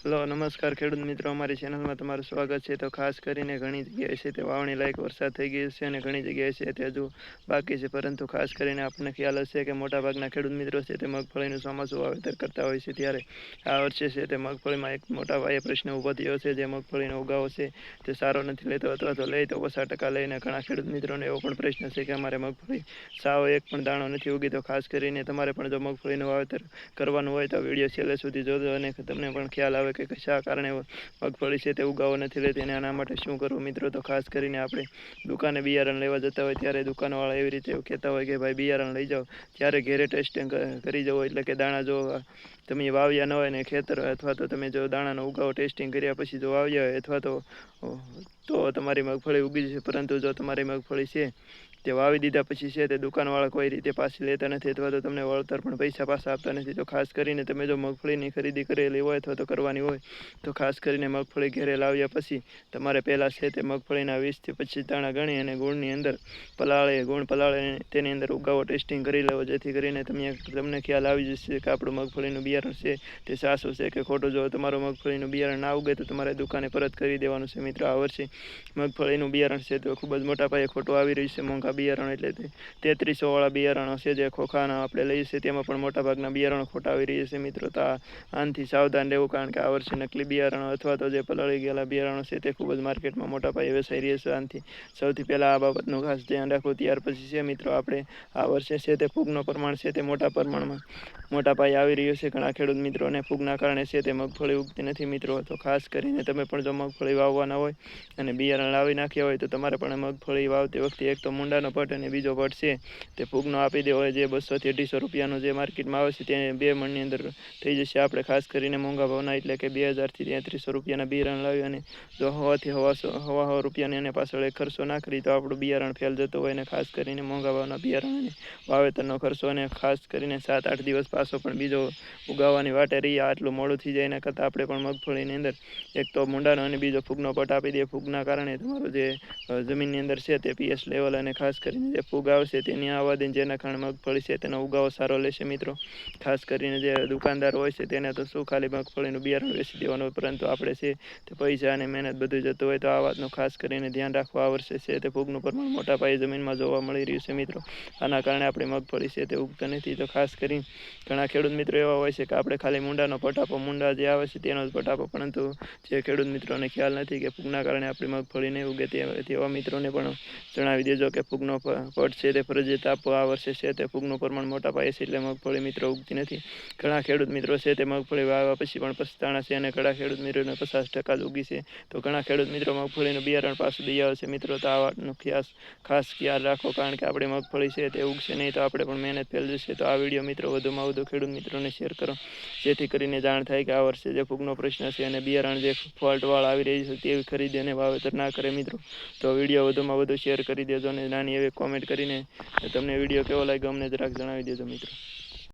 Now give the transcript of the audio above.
Hello નમસ્કાર ખેડૂત મિત્રો, અમારી ચેનલમાં તમારું સ્વાગત છે. તો ખાસ કરીને ઘણી જગ્યાએ છે તે વાવણી લાયક વરસાદ થઈ ગયો છે અને ઘણી જગ્યાએ છે તે હજુ બાકી છે, પરંતુ ખાસ કરીને આપણને ખ્યાલ હશે કે મોટાભાગના ખેડૂત મિત્રો છે તે મગફળીનું ચોમાસું વાવેતર કરતા હોય છે. ત્યારે આ વર્ષે છે તે મગફળીમાં એક મોટા પાયે પ્રશ્ન ઊભો થયો છે. જે મગફળીનો ઉગાવો છે તે સારો નથી લેતો, અથવા તો લે તો ઓછા ટકા લઈને ઘણા ખેડૂત મિત્રોને એવો પણ પ્રશ્ન છે કે અમારે મગફળી સાવ એક પણ દાણો નથી ઉગી. તો ખાસ કરીને તમારે પણ જો મગફળીનું વાવેતર કરવાનું હોય તો વિડીયો છેલ્લે સુધી જોજો અને તમને પણ ખ્યાલ આવે કે કશા કારણે મગફળી છે તે ઉગાવો નથી લેતી અને આના માટે શું કરવું મિત્રો. તો ખાસ કરીને આપણે દુકાને બિયારણ લેવા જતા હોય ત્યારે દુકાનવાળા એવી રીતે કહેતા હોય કે ભાઈ બિયારણ લઈ જાઓ, ત્યારે ઘેરે ટેસ્ટિંગ કરી જવો, એટલે કે દાણા જો તમે વાવ્યા ન હોય ને ખેતર અથવા તો તમે જો દાણાનો ઉગાવો ટેસ્ટિંગ કર્યા પછી જો વાવ્યા હોય અથવા તો તમારી મગફળી ઉગી જશે. પરંતુ જો તમારી મગફળી છે તે વાવી દીધા પછી છે તે દુકાનવાળા કોઈ રીતે પાછી લેતા નથી, અથવા તો તમને વળતર પણ પૈસા પાછા આપતા નથી. તો ખાસ કરીને તમે જો મગફળીની ખરીદી કરેલી હોય અથવા તો કરવાની હોય તો ખાસ કરીને મગફળી ઘરે લાવ્યા પછી તમારે પહેલાં છે તે મગફળીના 20 થી 25 દાણા ગણી અને ગુણની અંદર ગુણ પલાળે તેની અંદર ઉગાવો ટેસ્ટિંગ કરી લેવો, જેથી કરીને તમને ખ્યાલ આવી જશે કે આપણું મગફળીનું બિયારણ છે તે સાચું છે કે ખોટું. જો તમારું મગફળીનું બિયારણ ના ઉગે તો તમારે દુકાને પરત કરી દેવાનું છે મિત્રો. આ વર્ષે મગફળીનું બિયારણ છે તો ખૂબ જ મોટા પાયે ખોટું આવી રહ્યું છે. મોંઘા બિયારણ એટલે 3300 વાળા બિયારણો છે જે ખોખાના આપણે લઈએ છીએ, તેમાં પણ મોટાભાગના બિયારણો ખોટા આવી રહ્યા છે મિત્રો. તો આનાથી સાવધાન રહેવું, કારણ કે આ વર્ષે નકલી બિયારણો અથવા તો જે પલાળી ગયેલા બિયારણો છે તે ખૂબ જ માર્કેટમાં મોટા પાયે વેચાઈ રહ્યા છે. આનાથી સૌથી પહેલાં આ બાબતનું ખાસ ધ્યાન રાખવું. ત્યાર પછી છે મિત્રો આપણે આ વર્ષે છે તે ફૂગનું પ્રમાણ છે તે મોટા પ્રમાણમાં મોટા પાયે આવી રહ્યું છે. ઘણા ખેડૂત મિત્રોને ફૂગના કારણે છે તે મગફળી ઉગતી નથી મિત્રો. તો ખાસ કરીને તમે પણ જો મગફળી વાવવાના હોય અને બિયારણ લાવી નાખ્યા હોય તો તમારે પણ મગફળી વાવતી વખતે એક તો મુંડાનો પટ અને બીજો પટ છે તે ફૂગનો આપી દેવો હોય. જે 200 થી 250 રૂપિયાનો જે માર્કેટમાં આવે છે તે 2 મણની અંદર થઈ જશે. આપણે ખાસ કરીને મોંઘા ભાવના એટલે કે 2000 થી 3300 રૂપિયાના બિયારણ લાવી અને જો હવા રૂપિયાની એને પાછળ એક ખર્ચો ના કરી તો આપણું બિયારણ ફેલ જતું હોય. અને ખાસ કરીને મોંઘા ભાવના બિયારણ અને વાવેતરનો ખર્ચો અને ખાસ કરીને 7-8 દિવસ પાછો પણ બીજો ઉગાવવાની વાટે રહી, આટલું મોડું થઈ જાય એના કરતાં આપણે પણ મગફળીની અંદર એક તો મુંડાનો અને બીજો ફૂગનો પટ આપી દઈએ. ફૂગના કારણે તમારું જે જમીનની અંદર છે તે પીએચ લેવલ અને ખાસ કરીને જે ફૂગ આવશે તેની આવવા દે, જેના કારણે મગફળી છે તેનો ઉગાવો સારો લેશે મિત્રો. ખાસ કરીને જે દુકાનદાર હોય છે તેને તો શું ખાલી મગફળીનું બિયારણ વેચી દેવાનું હોય, પરંતુ આપણે છે તે પૈસા અને મહેનત બધું જતું હોય. તો આ વાતનું ખાસ કરીને ધ્યાન રાખવું. આ વર્ષે છે તે ફૂગનું પ્રમાણ મોટા પાયે જમીનમાં જોવા મળી રહ્યું છે મિત્રો. આના કારણે આપણી મગફળી છે તે ઉગતા નથી. તો ખાસ કરી ઘણા ખેડૂત મિત્રો એવા હોય છે કે આપણે ખાલી મુંડાનો પટ આપો, મુંડા જે આવે છે તેનો જ પટ આપો, પરંતુ જે ખેડૂત મિત્રોને ખ્યાલ નથી કે ફૂગના કારણે આપણી મગફળી નહીં ઉગે તેવા મિત્રોને પણ જણાવી દેજો કે ફૂગનો પટ છે તે ફરજિયાત આપો. આ વર્ષે છે તે ફૂગનું પ્રમાણ મોટા પાયે છે એટલે મગફળી મિત્રો ઉગતી નથી. ઘણા ખેડૂત મિત્રો છે તે મગફળી વાવ્યા પછી પણ પછતાણા છે અને ઘણા ખેડૂત મિત્રોને 50% જ ઉગી છે. તો ઘણા ખેડૂત મિત્રો મગફળીનું બિયારણ પાછું દઈ આવે છે મિત્રો. તો આ વાતનું ખાસ ખ્યાલ રાખો, કારણ કે આપણી મગફળી છે તે ઉગશે નહીં તો આપણે પણ મહેનત ફેલ જશે. તો આ વિડીયો મિત્રો વધુમાં વધુ ખેડૂત મિત્રોને શેર કરો, જેથી કરીને જાણ થાય કે આ વર્ષે જે ફૂગનો પ્રશ્ન છે અને બિયારણ જે ફોલ્ટવાળા આવી રહી છે તેવી ખરીદી અને વાવેતર ના કરે મિત્રો. તો વિડીયો વધુમાં વધુ શેર કરી દેજો અને નાની એવી કોમેન્ટ કરીને તમને વિડીયો કેવો લાગ્યો અમને જરાક જણાવી દેજો મિત્રો.